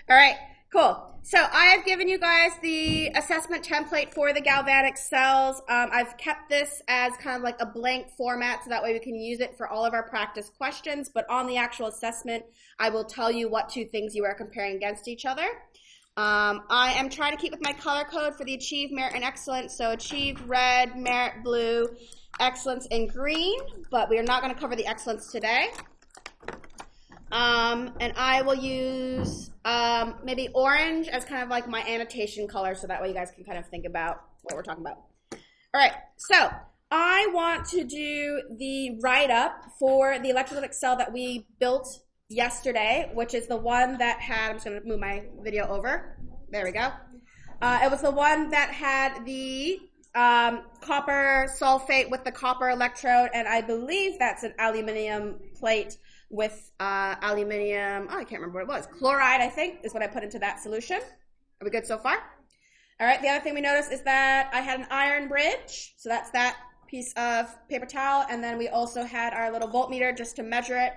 All right, cool. So I have given you guys the assessment template for the galvanic cells. I've kept this as kind of like a blank format so that way we can use it for all of our practice questions. But on the actual assessment, I will tell you what two things you are comparing against each other. I am trying to keep with my color code for the achieve, merit, and excellence. So achieve red, merit blue, excellence in green, but we are not going to cover the excellence today. And I will use maybe orange as kind of like my annotation color so that way you guys can kind of think about what we're talking about. All right, so I want to do the write-up for the electrolytic cell that we built yesterday, which is the one that had, I'm just going to move my video over. There we go. It was the one that had the copper sulfate with the copper electrode, and I believe that's an aluminum plate with aluminum, I can't remember what it was. Chloride, I think, is what I put into that solution. Are we good so far? All right, the other thing we noticed is that I had an iron bridge. So that's that piece of paper towel. And then we also had our little voltmeter just to measure it.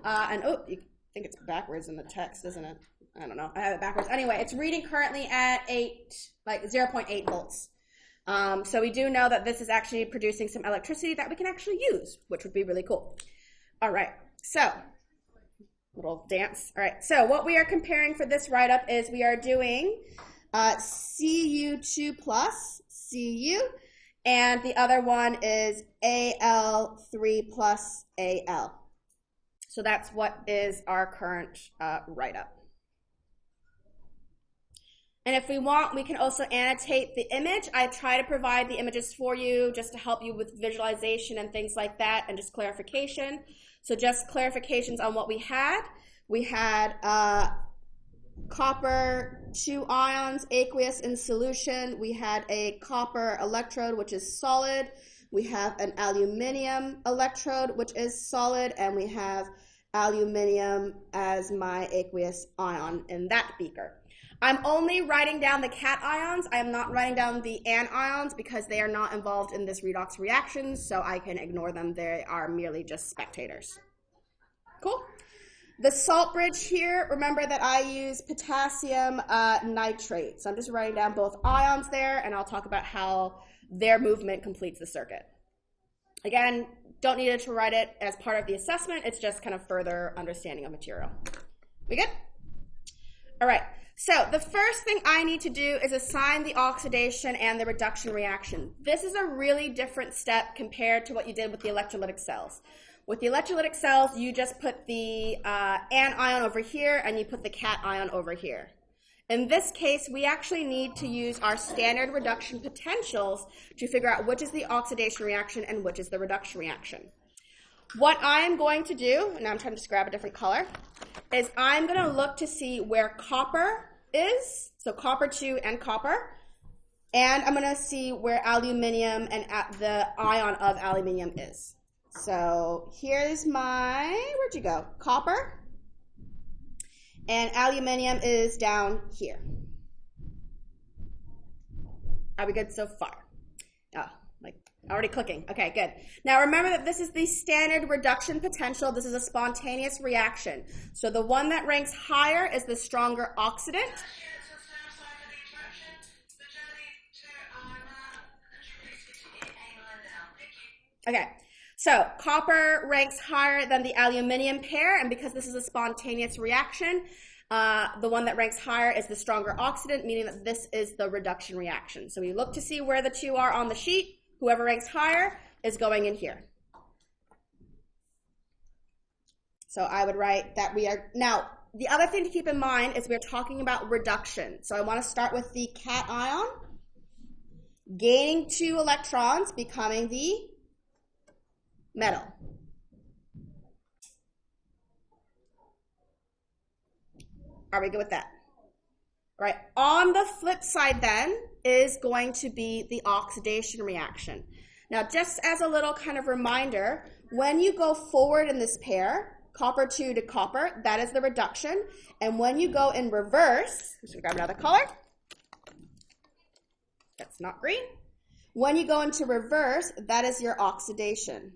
And oh, you think it's backwards in the text, isn't it? I don't know. I have it backwards. Anyway, it's reading currently at 0.8 volts. So we do know that this is actually producing some electricity that we can actually use, which would be really cool. All right. So, little dance. All right, so what we are comparing for this write-up is we are doing Cu2 plus Cu, and the other one is Al3 plus Al. So that's what is our current write-up. And if we want, we can also annotate the image. I try to provide the images for you just to help you with visualization and things like that and just clarification. So just clarifications on what we had. We had copper 2 ions, aqueous in solution. We had a copper electrode, which is solid. We have an aluminum electrode, which is solid. And we have aluminum as my aqueous ion in that beaker. I'm only writing down the cation ions. I am not writing down the anions because they are not involved in this redox reaction, so I can ignore them. They are merely just spectators. Cool. The salt bridge here, remember that I use potassium nitrate. So I'm just writing down both ions there, and I'll talk about how their movement completes the circuit. Again, don't need to write it as part of the assessment. It's just kind of further understanding of material. We good? All right. So the first thing I need to do is assign the oxidation and the reduction reaction. This is a really different step compared to what you did with the electrolytic cells. With the electrolytic cells, you just put the anion over here and you put the cation over here. In this case, we actually need to use our standard reduction potentials to figure out which is the oxidation reaction and which is the reduction reaction. What I'm going to do, and I'm trying to just grab a different color, is I'm going to look to see where copper is, so copper 2 and copper, and I'm going to see where aluminum and the ion of aluminum is. So here's my, where'd you go? Copper, and aluminum is down here. Are we good so far? Oh, like already clicking. Okay, good. Now remember that this is the standard reduction potential. This is a spontaneous reaction. So the one that ranks higher is the stronger oxidant. Okay, so copper ranks higher than the aluminum pair, and because this is a spontaneous reaction, the one that ranks higher is the stronger oxidant, meaning that this is the reduction reaction. So we look to see where the two are on the sheet. Whoever ranks higher is going in here. So I would write that we are, now the other thing to keep in mind is we're talking about reduction. So I want to start with the cation, gaining 2 electrons, becoming the metal. Are we good with that? Right. On the flip side then is going to be the oxidation reaction. Now just as a little kind of reminder, when you go forward in this pair, copper 2 to copper, that is the reduction. And when you go in reverse, let's grab another color. That's not green. When you go into reverse, that is your oxidation.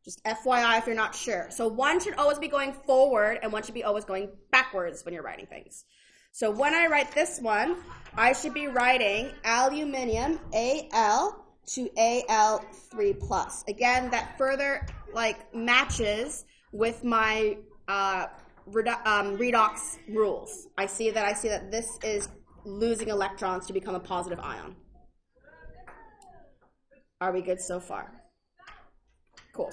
Just FYI if you're not sure. So one should always be going forward and one should be always going backwards when you're writing things. So when I write this one, I should be writing aluminium, Al, to Al3+. Again, that further matches with my redox rules. I see that this is losing electrons to become a positive ion. Are we good so far? Cool.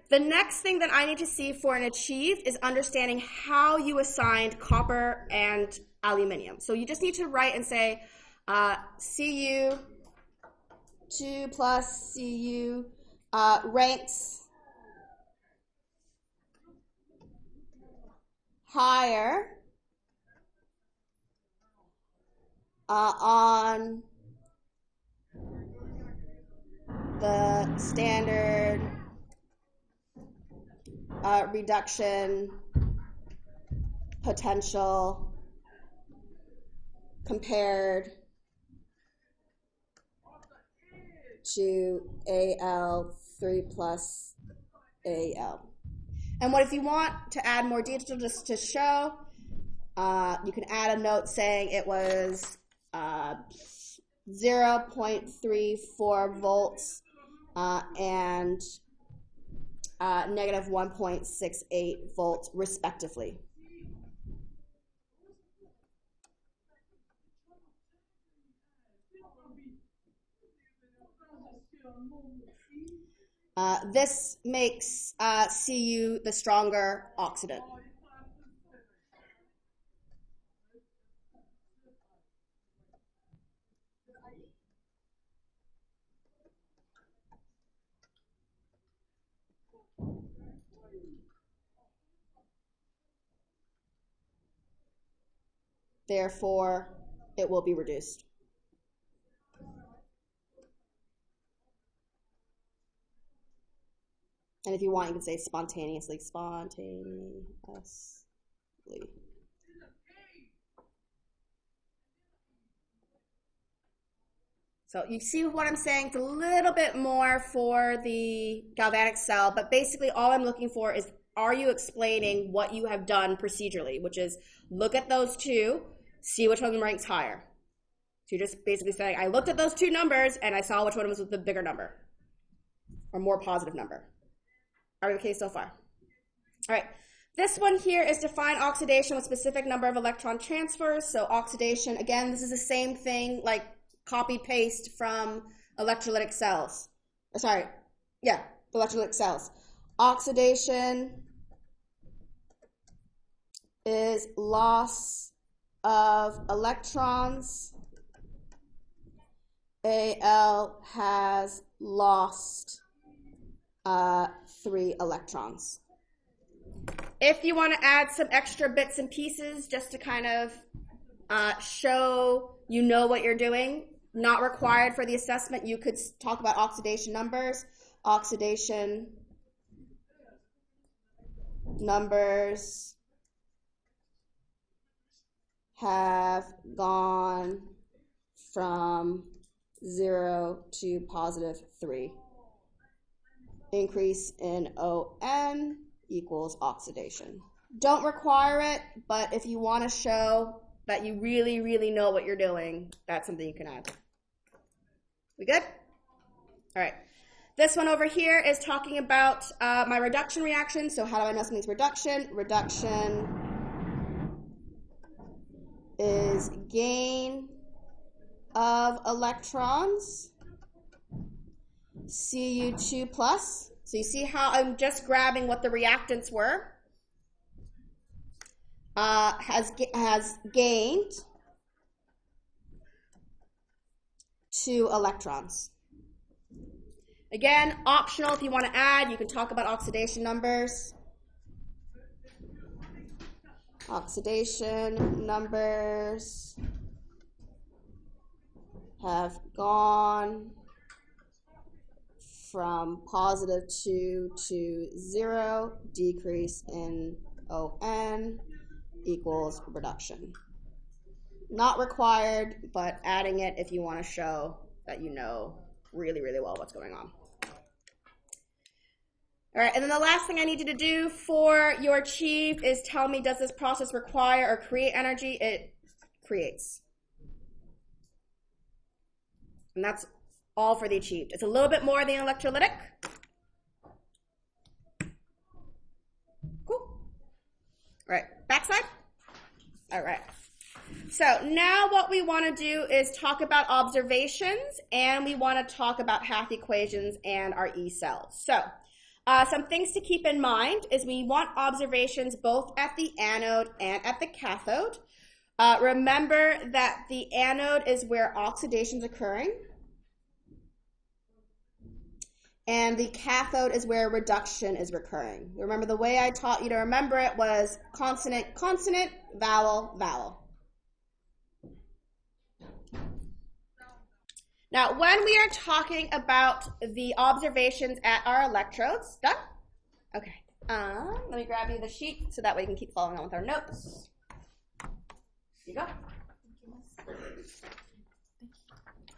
The next thing that I need to see for an achieved is understanding how you assigned copper and aluminium. So you just need to write and say Cu2 plus Cu ranks higher on the standard reduction potential compared to Al3+ Al. And what if you want to add more detail just to show, you can add a note saying it was 0.34 volts and negative 1.68 volts respectively. This makes Cu the stronger oxidant. Therefore, it will be reduced. And if you want, you can say spontaneously. So you see what I'm saying? It's a little bit more for the galvanic cell, but basically all I'm looking for is, are you explaining what you have done procedurally, which is look at those two, see which one ranks higher. So you're just basically saying, I looked at those two numbers and I saw which one was the bigger number or more positive number. Are we okay so far? All right. This one here is define oxidation with specific number of electron transfers. So oxidation, again, this is the same thing, like copy paste from electrolytic cells. Electrolytic cells. Oxidation is loss of electrons. Al has lost 3 electrons. If you want to add some extra bits and pieces just to kind of show you know what you're doing, not required for the assessment, you could talk about oxidation numbers. Oxidation numbers have gone from 0 to positive 3. Increase in ON equals oxidation. Don't require it, but if you want to show that you really, really know what you're doing, that's something you can add. We good? All right. This one over here is talking about my reduction reaction. So how do I know something's reduction? Reduction is gain of electrons. Cu2 plus. So you see how I'm just grabbing what the reactants were. Has gained 2 electrons. Again, optional if you want to add, you can talk about oxidation numbers. Oxidation numbers have gone from positive 2 to 0, decrease in ON equals reduction. Not required, but adding it if you want to show that you know really, really well what's going on. All right, and then the last thing I need you to do for your achieved is tell me, does this process require or create energy? It creates. And that's all for the achieved. It's a little bit more than electrolytic. Cool. All right, backside. All right. So now what we want to do is talk about observations, and we want to talk about half equations and our E cells. So some things to keep in mind is we want observations both at the anode and at the cathode. Remember that the anode is where oxidation is occurring, and the cathode is where reduction is occurring. Remember, the way I taught you to remember it was consonant, consonant, vowel, vowel. Now, when we are talking about the observations at our electrodes, done? Okay. Let me grab you the sheet so that way we can keep following on with our notes. Here you go.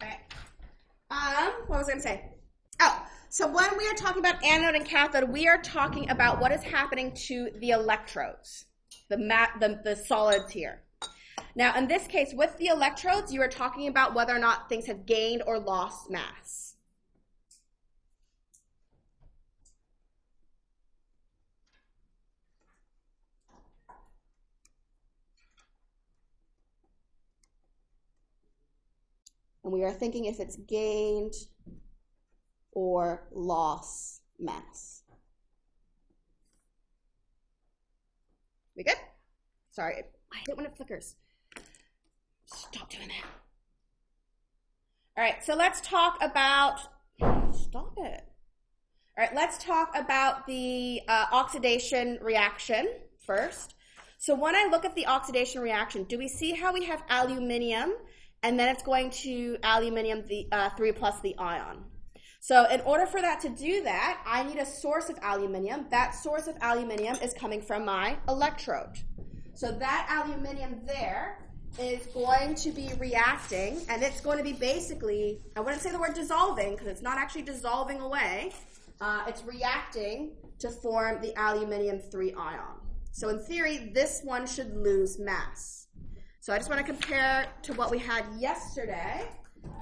All right. What was I going to say? Oh, so when we are talking about anode and cathode, we are talking about what is happening to the electrodes, the solids here. Now, in this case, with the electrodes, you are talking about whether or not things have gained or lost mass. And we are thinking if it's gained or lost mass. We good? Sorry, I hate when it flickers. Stop doing that. All right, so let's talk about, stop it. All right, let's talk about the oxidation reaction first. So when I look at the oxidation reaction, do we see how we have aluminium, and then it's going to aluminium 3 plus the ion? So in order for that to do that, I need a source of aluminium. That source of aluminium is coming from my electrode. So that aluminium there is going to be reacting, and it's going to be basically, I wouldn't say the word dissolving because it's not actually dissolving away. It's reacting to form the aluminium 3 ion. So in theory, this one should lose mass. So I just want to compare to what we had yesterday.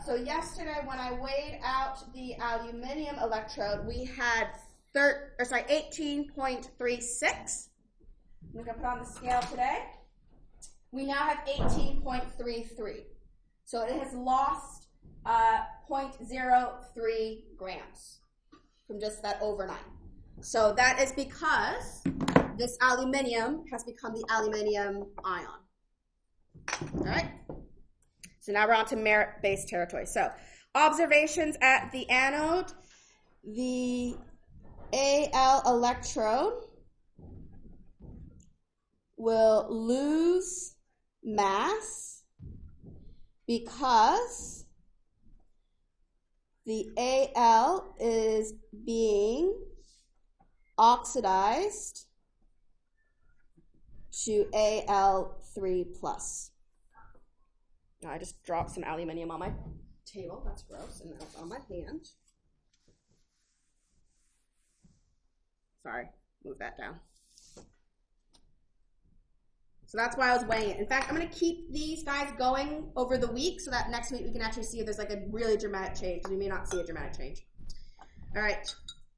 So yesterday when I weighed out the aluminium electrode, we had 18.36. I'm going to put on the scale today. We now have 18.33. So it has lost 0.03 grams from just that overnight. So that is because this aluminium has become the aluminium ion. All right. So now we're on to merit-based territory. So observations at the anode, the Al electrode will lose mass because the Al is being oxidized to Al3+. Now I just dropped some aluminium on my table. That's gross, and that's on my hand. Sorry, move that down. So that's why I was weighing it. In fact, I'm going to keep these guys going over the week so that next week we can actually see if there's like a really dramatic change. We may not see a dramatic change. All right.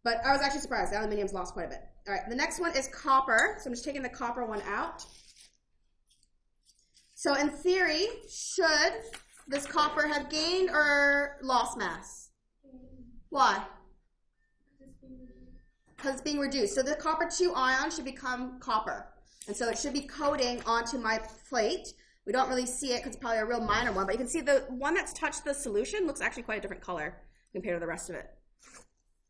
But I was actually surprised. The aluminium's lost quite a bit. All right. The next one is copper. So I'm just taking the copper one out. So in theory, should this copper have gained or lost mass? Why? Because it's being reduced. So the copper 2 ion should become copper. And so it should be coating onto my plate. We don't really see it because it's probably a real minor one, but you can see the one that's touched the solution looks actually quite a different color compared to the rest of it.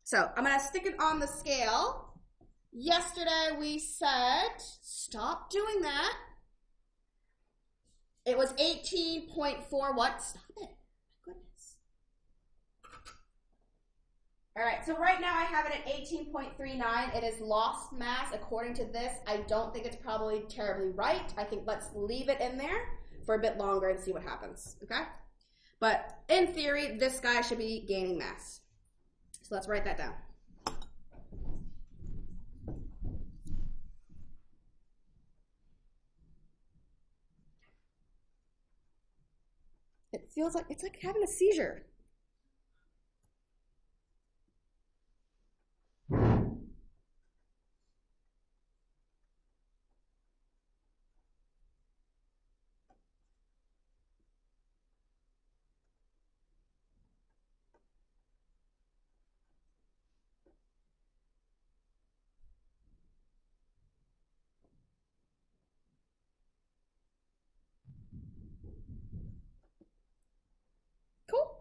So I'm going to stick it on the scale. Yesterday we said, stop doing that. It was 18.4 what? Stop it. Goodness. All right, so right now I have it at 18.39. It is lost mass according to this. I don't think it's probably terribly right. I think let's leave it in there for a bit longer and see what happens, okay? But in theory, this guy should be gaining mass. So let's write that down. It feels like it's like having a seizure. Cool.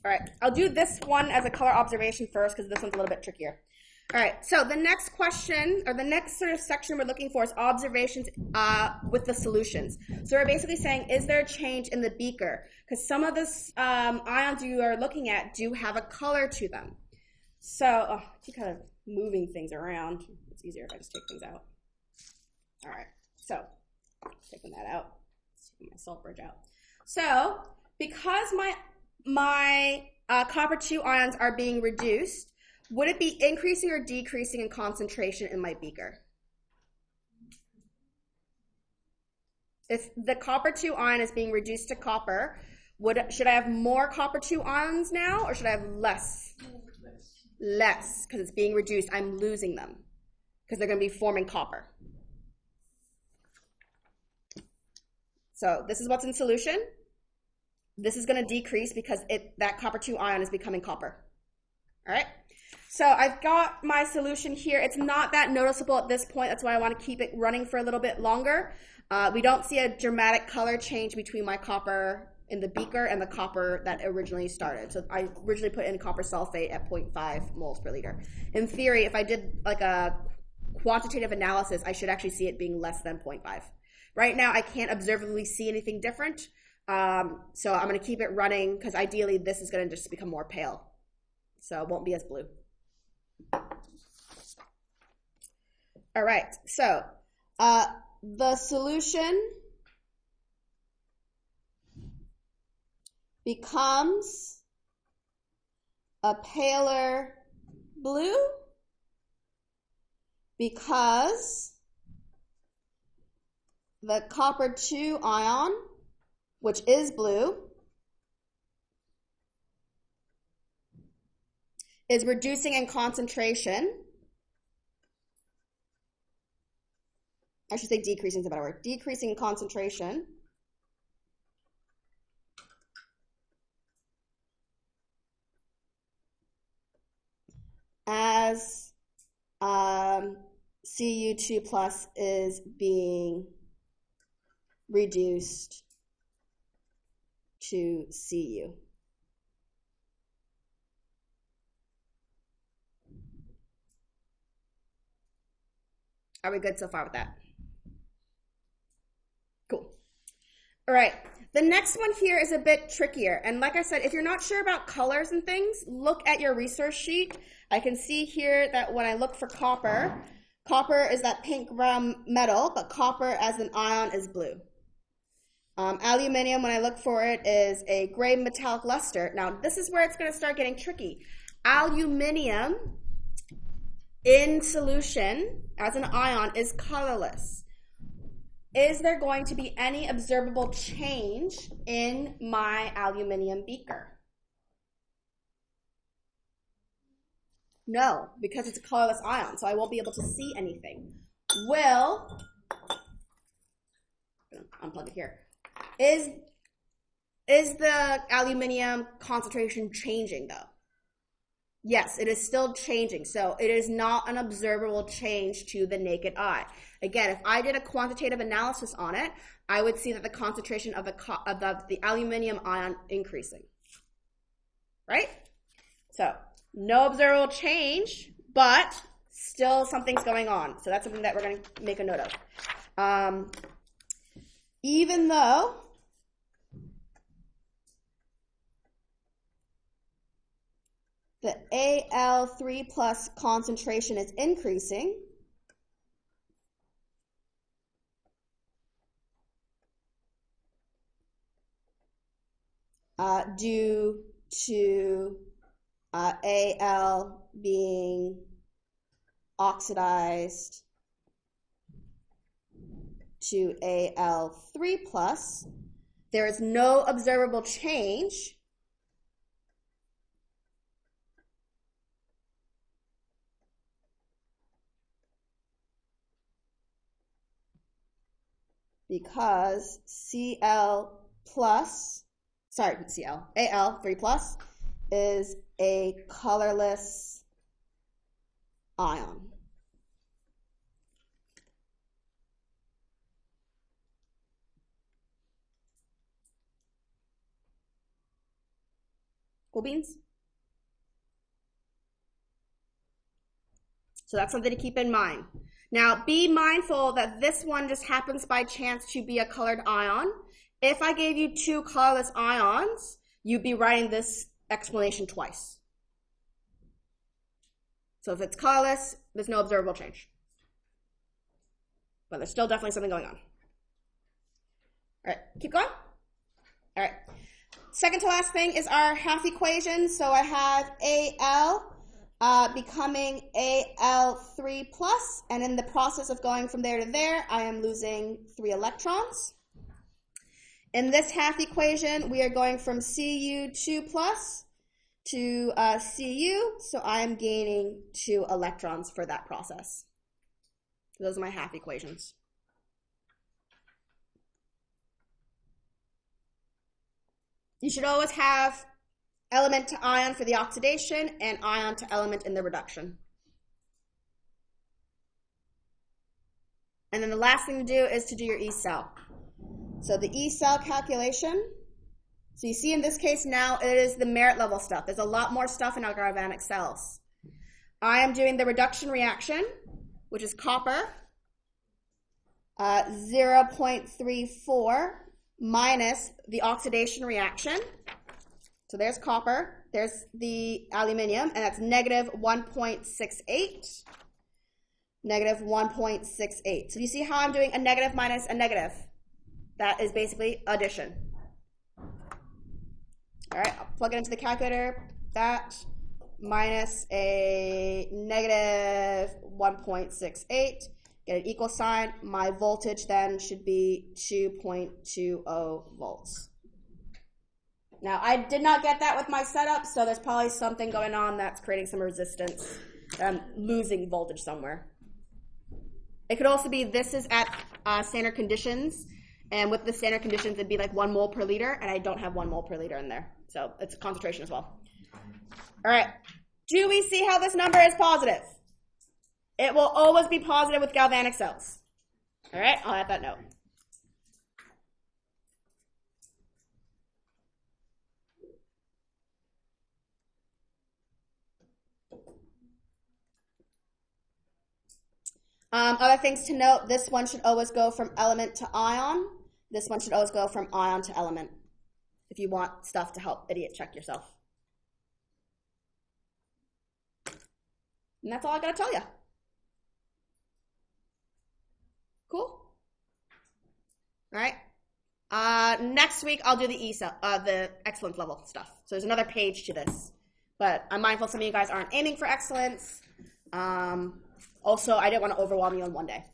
All right, I'll do this one as a color observation first because this one's a little bit trickier. All right, so the next question, or the next sort of section we're looking for is observations with the solutions. So we're basically saying, is there a change in the beaker? Because some of the ions you are looking at do have a color to them. So, I keep kind of moving things around. It's easier if I just take things out. All right, so taking that out, taking my salt bridge out. So, because my copper 2 ions are being reduced, would it be increasing or decreasing in concentration in my beaker? If the copper 2 ion is being reduced to copper, should I have more copper 2 ions now, or should I have less? Less, because it's being reduced. I'm losing them because they're going to be forming copper. So this is what's in solution. This is going to decrease because that copper 2 ion is becoming copper. All right. So I've got my solution here. It's not that noticeable at this point. That's why I want to keep it running for a little bit longer. We don't see a dramatic color change between my copper in the beaker and the copper that originally started. So I originally put in copper sulfate at 0.5 moles per liter. In theory, if I did like a quantitative analysis, I should actually see it being less than 0.5. Right now, I can't observably see anything different. So I'm going to keep it running because ideally this is going to just become more pale. So it won't be as blue. All right, so the solution becomes a paler blue because the copper 2 ion, which is blue, is reducing in concentration. I should say decreasing is a better word. Decreasing in concentration. As Cu2 plus is being reduced to Cu. Are we good so far with that? Cool. All right. The next one here is a bit trickier. And like I said, if you're not sure about colors and things, look at your resource sheet. I can see here that when I look for copper, copper is that pink brown metal, but copper as an ion is blue. Aluminium, when I look for it, is a gray metallic luster. Now, this is where it's going to start getting tricky. Aluminium in solution as an ion is colorless. Is there going to be any observable change in my aluminium beaker? No, because it's a colorless ion, so I won't be able to see anything. Unplug it here. Is the aluminium concentration changing though? Yes, it is still changing. So it is not an observable change to the naked eye. Again, if I did a quantitative analysis on it, I would see that the concentration of the aluminium ion increasing. Right? So no observable change, but still something's going on. So that's something that we're going to make a note of. Even though the Al3 plus concentration is increasing, due to Al being oxidized to Al3 plus, there is no observable change because Al 3 plus is a colorless ion. Cool beans? So that's something to keep in mind. Now, be mindful that this one just happens by chance to be a colored ion. If I gave you 2 colorless ions, you'd be writing this explanation twice. So if it's colorless, there's no observable change. But there's still definitely something going on. All right, keep going. All right. Second to last thing is our half equation. So I have Al becoming Al3 plus, and in the process of going from there to there, I am losing 3 electrons. In this half equation, we are going from Cu2 plus to Cu, so I am gaining 2 electrons for that process. Those are my half equations. You should always have element to ion for the oxidation and ion to element in the reduction. And then the last thing to do is to do your E-cell. So the E-cell calculation, so you see in this case now it is the merit level stuff. There's a lot more stuff in our galvanic cells. I am doing the reduction reaction, which is copper, 0.34 minus the oxidation reaction. So there's copper, there's the aluminium, and that's negative 1.68. Negative 1.68. So you see how I'm doing a negative minus a negative? That is basically addition. All right, I'll plug it into the calculator. That minus a negative 1.68. Get an equal sign. My voltage then should be 2.20 volts. Now, I did not get that with my setup, so there's probably something going on that's creating some resistance. I'm losing voltage somewhere. It could also be this is at standard conditions, and with the standard conditions, it'd be like 1 mole per liter, and I don't have 1 mole per liter in there. So it's concentration as well. All right. Do we see how this number is positive? It will always be positive with galvanic cells. All right, I'll add that note. Other things to note, this one should always go from element to ion. This one should always go from ion to element if you want stuff to help idiot check yourself. And that's all I gotta tell you. Cool? All right. Next week, I'll do the E-cell, the excellence level stuff. So there's another page to this. But I'm mindful some of you guys aren't aiming for excellence. Also, I didn't want to overwhelm you in one day.